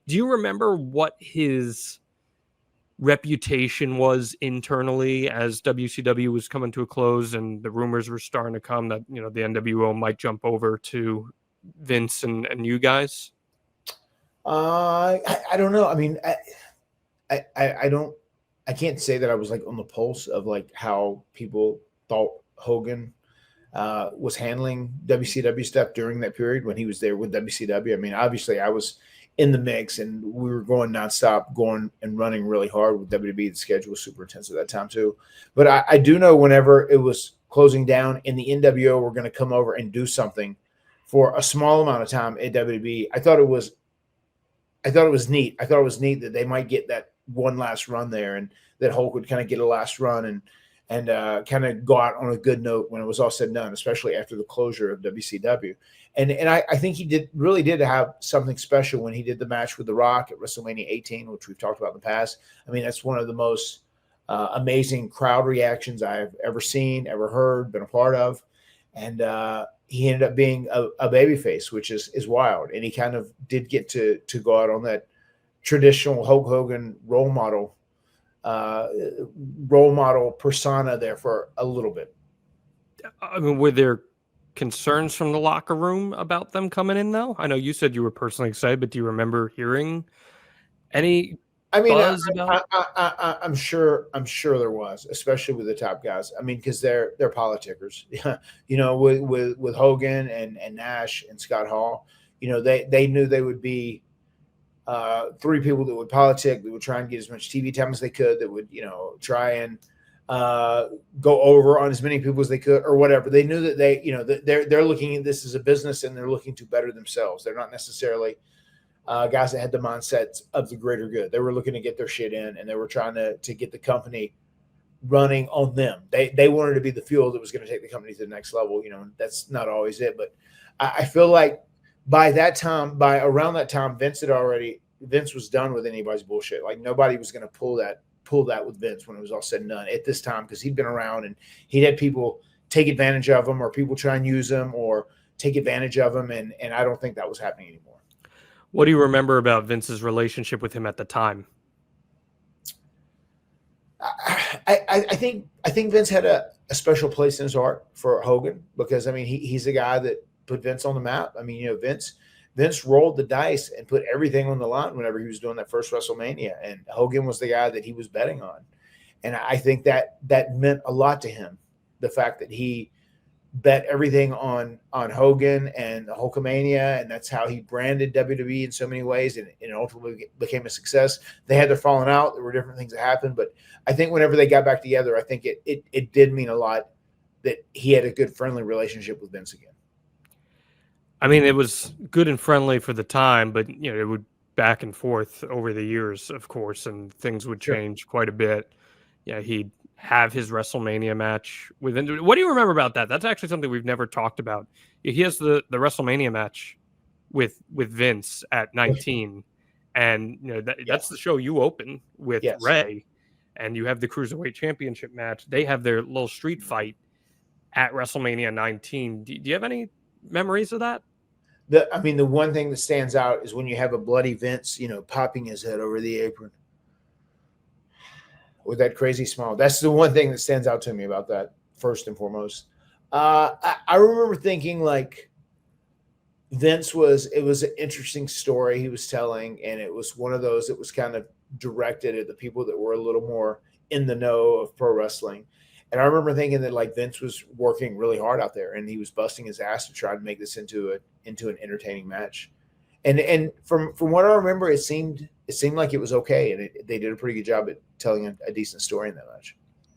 Do you remember what his reputation was internally as WCW was coming to a close and the rumors were starting to come that, the NWO might jump over to Vince and you guys? I don't know. I mean, I don't, I can't say that I was like on the pulse of like how people thought Hogan was handling WCW stuff during that period when he was there with WCW. I mean, obviously, I was in the mix and we were going nonstop, going and running really hard with WWE. The schedule was super intense at that time too. But I do know whenever it was closing down and the NWO were going to come over and do something for a small amount of time at WWE, I thought it was neat. I thought it was neat that they might get that one last run there, and that Hulk would kind of get a last run and kind of go out on a good note when it was all said and done, especially after the closure of WCW. And I think he really did have something special when he did the match with The Rock at WrestleMania 18, which we've talked about in the past. I mean, that's one of the most amazing crowd reactions I've ever seen, ever heard, been a part of. And he ended up being a babyface, which is wild. And he kind of did get to go out on that traditional Hulk Hogan role model persona there for a little bit. I mean, were there concerns from the locker room about them coming in, though? I know you said you were personally excited, but do you remember hearing any buzz about? I'm sure there was, especially with the top guys. I mean, because they're politickers. With Hogan and Nash and Scott Hall, they knew they would be three people that would politic, that would try and get as much TV time as they could, that would try and go over on as many people as they could, or whatever. They knew that they're looking at this as a business and they're looking to better themselves. They're not necessarily guys that had the mindset of the greater good. They were looking to get their shit in, and they were trying to get the company running on them. They wanted to be the fuel that was going to take the company to the next level. That's not always it, but I feel like by around that time, Vince was done with anybody's bullshit. Like nobody was going to pull that with Vince when it was all said and done at this time, because he'd been around and he'd had people take advantage of him, or people try and use him or take advantage of him, and I don't think that was happening anymore. What do you remember about Vince's relationship with him at the time? I think Vince had a special place in his heart for Hogan, because I mean he's the guy that put Vince on the map. I mean, Vince rolled the dice and put everything on the line whenever he was doing that first WrestleMania, and Hogan was the guy that he was betting on. And I think that meant a lot to him, the fact that he bet everything on Hogan and the Hulkamania, and that's how he branded WWE in so many ways, and ultimately became a success. They had their falling out. There were different things that happened, but I think whenever they got back together, I think it did mean a lot that he had a good, friendly relationship with Vince again. I mean, it was good and friendly for the time, but it would back and forth over the years, of course, and things would change quite a bit. Yeah, he'd have his WrestleMania match with. What do you remember about that? That's actually something we've never talked about. He has the WrestleMania match with Vince at 19, and that's the show you open with Ray, and you have the Cruiserweight Championship match. They have their little street fight at WrestleMania 19. Do you have any memories of that? The one thing that stands out is when you have a bloody Vince, popping his head over the apron with that crazy smile. That's the one thing that stands out to me about that, first and foremost. I remember thinking, like, Vince it was an interesting story he was telling, and it was one of those that was kind of directed at the people that were a little more in the know of pro wrestling. And I remember thinking that, like, Vince was working really hard out there, and he was busting his ass to try to make this into an entertaining match. And from what I remember, it seemed like it was okay, and they did a pretty good job at telling a decent story in that match.